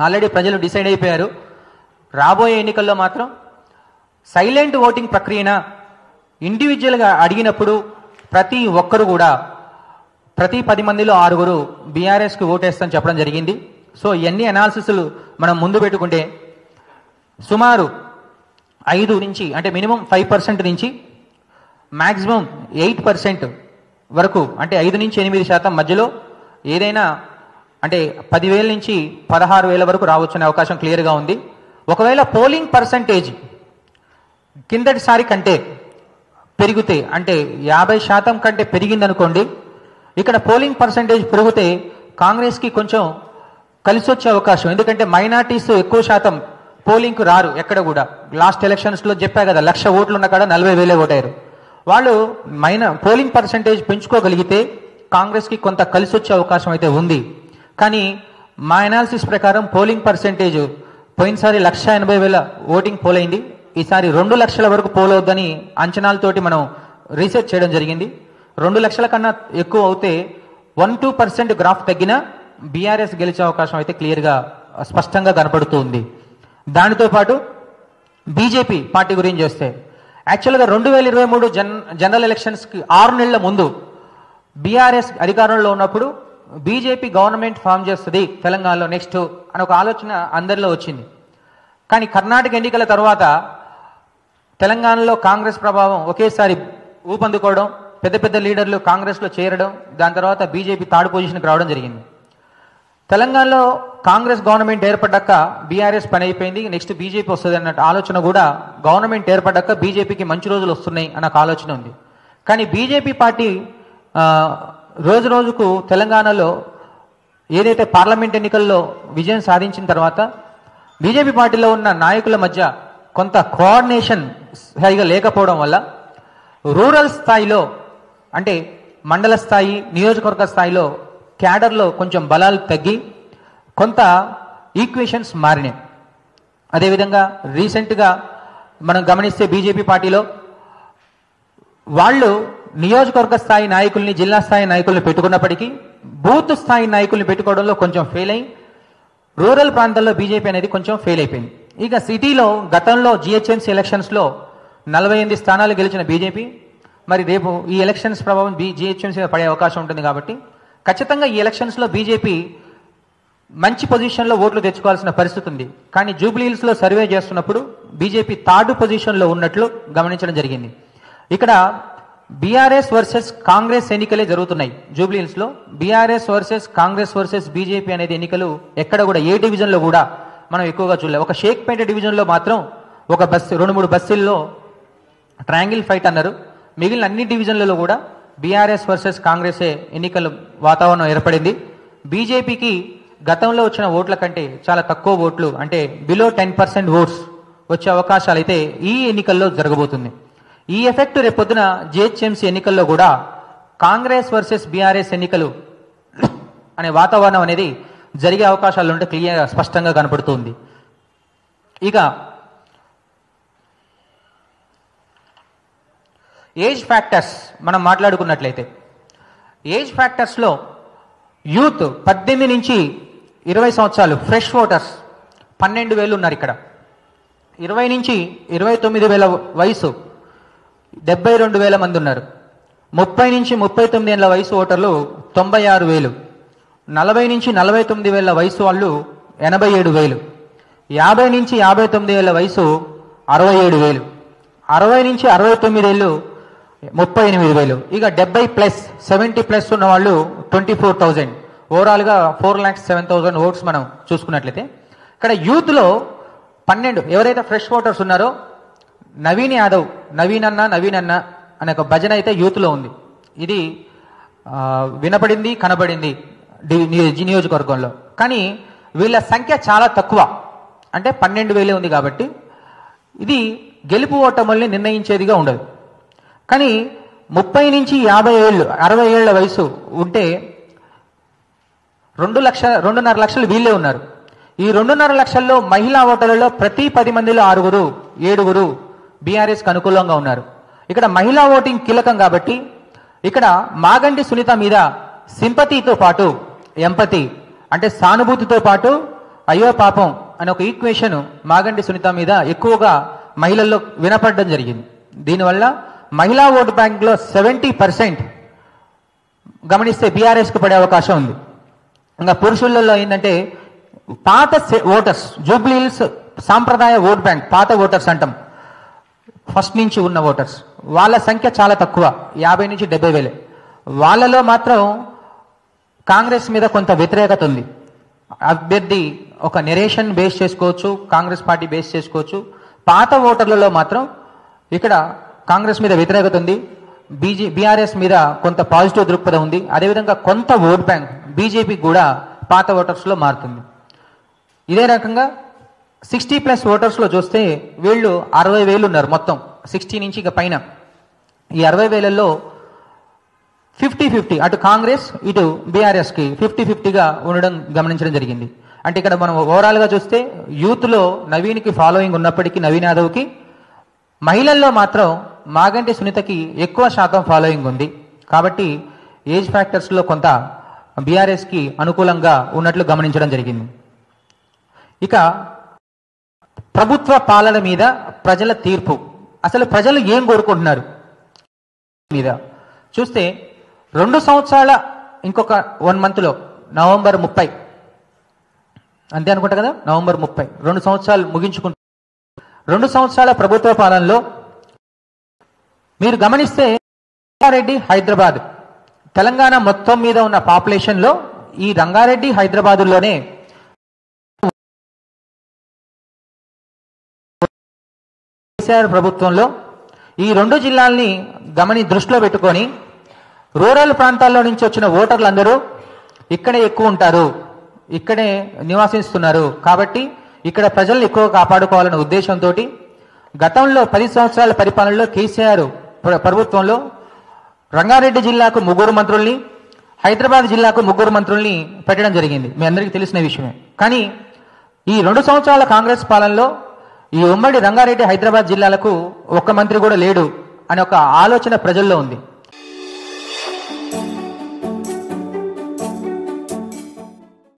Already ప్రజలు decide అయిపోయారు. రాబోయే ఎన్నికల్లో మాత్రం సైలెంట్ ఓటింగ్ ప్రక్రియన ఇండివిజువల్గా అడిగినప్పుడు ప్రతి ఒక్కరు కూడా ప్రతి 10 మందిలో 6 బీఆర్ఎస్కి ఓటేస్తామని చెప్పడం జరిగింది. సో ఇవన్నీ అనాలిసిస్లు మనం ముందు పెట్టుకుంటే సుమారు 5 నుంచి అంటే మినిమం 5% నుంచి మ్యాక్సిమం 8% వరకు అంటే 5 నుంచి 8% మధ్యలో ఏదైనా అంటే 10,000 నుంచి 16,000 వరకు రావచ్చనే అవకాశం క్లియర్గా ఉంది. ఒకవేళ పోలింగ్ పర్సంటేజ్ కిందటిసారి కంటే పెరిగితే అంటే 50% కంటే పెరిగిందనుకోండి, ఇక్కడ పోలింగ్ పర్సంటేజ్ పెరిగితే కాంగ్రెస్కి కొంచెం కలిసి వచ్చే అవకాశం. ఎందుకంటే మైనార్టీస్ ఎక్కువ శాతం పోలింగ్కు రారు ఎక్కడ కూడా. లాస్ట్ ఎలక్షన్స్లో చెప్పా కదా, 1,00,000 ఓట్లు ఉన్న కాడ 40,000 ఓటారు. వాళ్ళు పోలింగ్ పర్సంటేజ్ పెంచుకోగలిగితే కాంగ్రెస్కి కొంత కలిసి వచ్చే అవకాశం అయితే ఉంది. కానీ మా అనాలిసిస్ ప్రకారం పోలింగ్ పర్సంటేజ్ పోయినసారి 1,80,000 ఓటింగ్ పోల్ అయింది. ఈసారి 2 లక్షల వరకు పోల్ అవుద్దని అంచనాలతోటి మనం రీసెర్చ్ చేయడం జరిగింది. 2 లక్షల కన్నా ఎక్కువ అవుతే 1-2% గ్రాఫ్ తగ్గినా బీఆర్ఎస్ గెలిచే అవకాశం అయితే క్లియర్గా స్పష్టంగా కనపడుతూ ఉంది. దానితో పాటు బీజేపీ పార్టీ గురించి చూస్తే యాక్చువల్గా 2023 జనరల్ ఎలక్షన్స్కి 6 నెలల ముందు బీఆర్ఎస్ అధికారంలో ఉన్నప్పుడు బీజేపీ గవర్నమెంట్ ఫామ్ చేస్తుంది తెలంగాణలో నెక్స్ట్ అని ఒక ఆలోచన అందరిలో వచ్చింది. కానీ కర్ణాటక ఎన్నికల తర్వాత తెలంగాణలో కాంగ్రెస్ ప్రభావం ఒకేసారి ఊపందుకోవడం, పెద్ద పెద్ద లీడర్లు కాంగ్రెస్లో చేరడం, దాని తర్వాత బీజేపీ థర్డ్ పొజిషన్కి రావడం జరిగింది. తెలంగాణలో కాంగ్రెస్ గవర్నమెంట్ ఏర్పడ్డాక బీఆర్ఎస్ పని అయిపోయింది, నెక్స్ట్ బీజేపీ వస్తుంది అన్న ఆలోచన కూడా గవర్నమెంట్ ఏర్పడ్డాక బీజేపీకి మంచి రోజులు వస్తున్నాయి అన్న ఆలోచన ఉంది. కానీ బీజేపీ పార్టీ రోజు రోజుకు తెలంగాణలో ఏదైతే పార్లమెంట్ ఎన్నికల్లో విజయం సాధించిన తర్వాత బీజేపీ పార్టీలో ఉన్న నాయకుల మధ్య కొంత కోఆర్డినేషన్ సరిగా లేకపోవడం వల్ల రూరల్ స్థాయిలో అంటే మండల స్థాయి, నియోజకవర్గ స్థాయిలో క్యాడర్లో కొంచెం బలాలు తగ్గి కొంత ఈక్వేషన్స్ మారినాయి. అదేవిధంగా రీసెంట్గా మనం గమనిస్తే బీజేపీ పార్టీలో వాళ్ళు నియోజకవర్గ స్థాయి నాయకుల్ని, జిల్లా స్థాయి నాయకుల్ని పెట్టుకున్నప్పటికీ బూత్ స్థాయి నాయకుల్ని పెట్టుకోవడంలో కొంచెం ఫెయిల్ అయ్యి రూరల్ ప్రాంతాల్లో బీజేపీ అనేది కొంచెం ఫెయిల్ అయిపోయింది. ఇక సిటీలో గతంలో జిహెచ్ఎంసీ ఎలక్షన్స్లో 48 స్థానాలు గెలిచిన బీజేపీ మరి రేపు ఈ ఎలక్షన్స్ ప్రభావం జిహెచ్ఎంసీ పడే అవకాశం ఉంటుంది. కాబట్టి ఖచ్చితంగా ఈ ఎలక్షన్స్లో బీజేపీ మంచి పొజిషన్లో ఓట్లు తెచ్చుకోవాల్సిన పరిస్థితి ఉంది. కానీ జూబ్లీహిల్స్లో సర్వే చేస్తున్నప్పుడు బీజేపీ థర్డ్ పొజిషన్లో ఉన్నట్లు గమనించడం జరిగింది. ఇక్కడ బీఆర్ఎస్ వర్సెస్ కాంగ్రెస్ ఎన్నికలే జరుగుతున్నాయి. జూబ్లీహిల్స్లో BRS versus Congress versus BJP అనేది ఎన్నికలు ఎక్కడ కూడా ఏ డివిజన్లో కూడా మనం ఎక్కువగా చూడలేదు. ఒక షేక్పేట డివిజన్లో మాత్రం ఒక బస్సు 2-3 బస్సుల్లో ట్రయాంగిల్ ఫైట్ అన్నారు. మిగిలిన అన్ని డివిజన్లలో కూడా బీఆర్ఎస్ వర్సెస్ కాంగ్రెసే ఎన్నికలు వాతావరణం ఏర్పడింది. బీజేపీకి గతంలో వచ్చిన ఓట్ల కంటే చాలా తక్కువ ఓట్లు అంటే బిలో 10% ఓట్స్ వచ్చే అవకాశాలు అయితే ఈ ఎన్నికల్లో జరగబోతుంది. ఈ ఎఫెక్ట్ రేపొద్దున జిహెచ్ఎంసీ ఎన్నికల్లో కూడా కాంగ్రెస్ వర్సెస్ బీఆర్ఎస్ ఎన్నికలు అనే వాతావరణం అనేది జరిగే అవకాశాలు ఉంటే క్లియర్గా స్పష్టంగా కనపడుతుంది. ఇక ఏజ్ ఫ్యాక్టర్స్ మనం మాట్లాడుకున్నట్లయితే ఏజ్ ఫ్యాక్టర్స్లో యూత్ 18 నుంచి 20 సంవత్సరాలు ఫ్రెష్ ఓటర్స్ 12,000 ఉన్నారు. ఇక్కడ 20 నుంచి 29,000 వయసు 72,000 మంది ఉన్నారు. 30 నుంచి 39 ఏళ్ల వయసు ఓటర్లు 96,000, 40 నుంచి 49,000 వయసు వాళ్ళు 87,000, 50 నుంచి 59 ఏళ్ల వయసు 67,000, 60 నుంచి 69 ఏళ్ళు 38,000, ఇక 70+ ఉన్న వాళ్ళు 24,000. ఓవరాల్గా 4,07,000 ఓట్స్ మనం చూసుకున్నట్లయితే ఇక్కడ యూత్లో 12 ఎవరైతే ఫ్రెష్ ఓటర్స్ ఉన్నారో నవీన్ యాదవ్, నవీన్ అన్న అనే ఒక భజన అయితే యూత్లో ఉంది. ఇది వినపడింది, కనబడింది నియోజకవర్గంలో. కానీ వీళ్ళ సంఖ్య చాలా తక్కువ అంటే 12,000 ఉంది. కాబట్టి ఇది గెలుపు ఓటముల్ని నిర్ణయించేదిగా ఉండదు. కానీ 30 నుంచి 50 ఏళ్ళు 60 ఏళ్ల వయసు ఉంటే 2.5 లక్షలు వీళ్ళే ఉన్నారు. ఈ 2.5 లక్షల్లో మహిళా ఓటర్లలో ప్రతి 10 మందిలో 6-7 బీఆర్ఎస్కి అనుకూలంగా ఉన్నారు. ఇక్కడ మహిళా ఓటింగ్ కీలకం కాబట్టి ఇక్కడ మాగంటి సునీత మీద సింపతితో పాటు ఎంపతి అంటే సానుభూతితో పాటు అయ్యో పాపం అనే ఒక ఈక్వేషన్ మాగంటి సునీత మీద ఎక్కువగా మహిళల్లో వినపడడం జరిగింది. దీనివల్ల మహిళా ఓటు బ్యాంక్లో 70% గమనిస్తే బీఆర్ఎస్కి పడే అవకాశం ఉంది. ఇంకా పురుషులలో ఏంటంటే పాత ఓటర్స్, జూబ్లీహిల్స్ సాంప్రదాయ ఓట్ బ్యాంక్, పాత ఓటర్స్ అంటాం, ఫస్ట్ నుంచి ఉన్న ఓటర్స్, వాళ్ళ సంఖ్య చాలా తక్కువ, 50 నుంచి 70 వేలే. వాళ్ళలో మాత్రం కాంగ్రెస్ మీద కొంత వ్యతిరేకత ఉంది. అభ్యర్థి ఒక నెరేషన్ బేస్ చేసుకోవచ్చు, కాంగ్రెస్ పార్టీ బేస్ చేసుకోవచ్చు. పాత ఓటర్లలో మాత్రం ఇక్కడ కాంగ్రెస్ మీద వ్యతిరేకత ఉంది, బీఆర్ఎస్ మీద కొంత పాజిటివ్ దృక్పథం ఉంది. అదేవిధంగా కొంత ఓట్ బ్యాంక్ బీజేపీ కూడా పాత ఓటర్స్లో మారుతుంది. ఇదే రకంగా 60+ ఓటర్స్లో చూస్తే వీళ్ళు 60,000 ఉన్నారు మొత్తం, 60 నుంచి ఇక పైన. ఈ 60,000లో 50-50 అటు కాంగ్రెస్ ఇటు బీఆర్ఎస్కి 50-50గా ఉండడం గమనించడం జరిగింది. అంటే ఇక్కడ మనం ఓవరాల్గా చూస్తే యూత్లో నవీన్కి ఫాలోయింగ్ ఉన్నప్పటికీ, నవీన్ యాదవ్కి, మహిళల్లో మాత్రం మాగంటి సునీతకి ఎక్కువ శాతం ఫాలోయింగ్ ఉంది. కాబట్టి ఏజ్ ఫ్యాక్టర్స్లో కొంత బీఆర్ఎస్కి అనుకూలంగా ఉన్నట్లు గమనించడం జరిగింది. ఇక ప్రభుత్వ పాలన మీద ప్రజల తీర్పు, అసలు ప్రజలు ఏం కోరుకుంటున్నారు మీద చూస్తే 2 సంవత్సరాల ఇంకొక 1 మంత్లో నవంబర్ 30 అంతే అనుకుంటా కదా, నవంబర్ 30 2 సంవత్సరాలు ముగించుకుంటు 2 సంవత్సరాల ప్రభుత్వ పాలనలో మీరు గమనిస్తే రంగారెడ్డి, హైదరాబాద్, తెలంగాణ మొత్తం మీద ఉన్న పాపులేషన్లో ఈ రంగారెడ్డి, హైదరాబాదులోనే కేసీఆర్ ప్రభుత్వంలో ఈ 2 జిల్లాల్ని దృష్టిలో పెట్టుకొని రూరల్ ప్రాంతాల్లో నుంచి వచ్చిన ఓటర్లందరూ ఇక్కడే ఎక్కువ ఉంటారు, ఇక్కడే నివాసిస్తున్నారు. కాబట్టి ఇక్కడ ప్రజల్ని ఎక్కువ కాపాడుకోవాలనే ఉద్దేశంతో గతంలో 10 సంవత్సరాల పరిపాలనలో కేసీఆర్ ప్రభుత్వంలో రంగారెడ్డి జిల్లాకు 3 మంత్రుల్ని, హైదరాబాద్ జిల్లాకు 3 మంత్రుల్ని పెట్టడం జరిగింది, మీ అందరికీ తెలిసిన విషయమే. కానీ ఈ 2 సంవత్సరాల కాంగ్రెస్ పాలనలో ఈ ఉమ్మడి రంగారెడ్డి, హైదరాబాద్ జిల్లాలకు ఒక్క మంత్రి కూడా లేడు అనే ఒక ఆలోచన ప్రజల్లో ఉంది.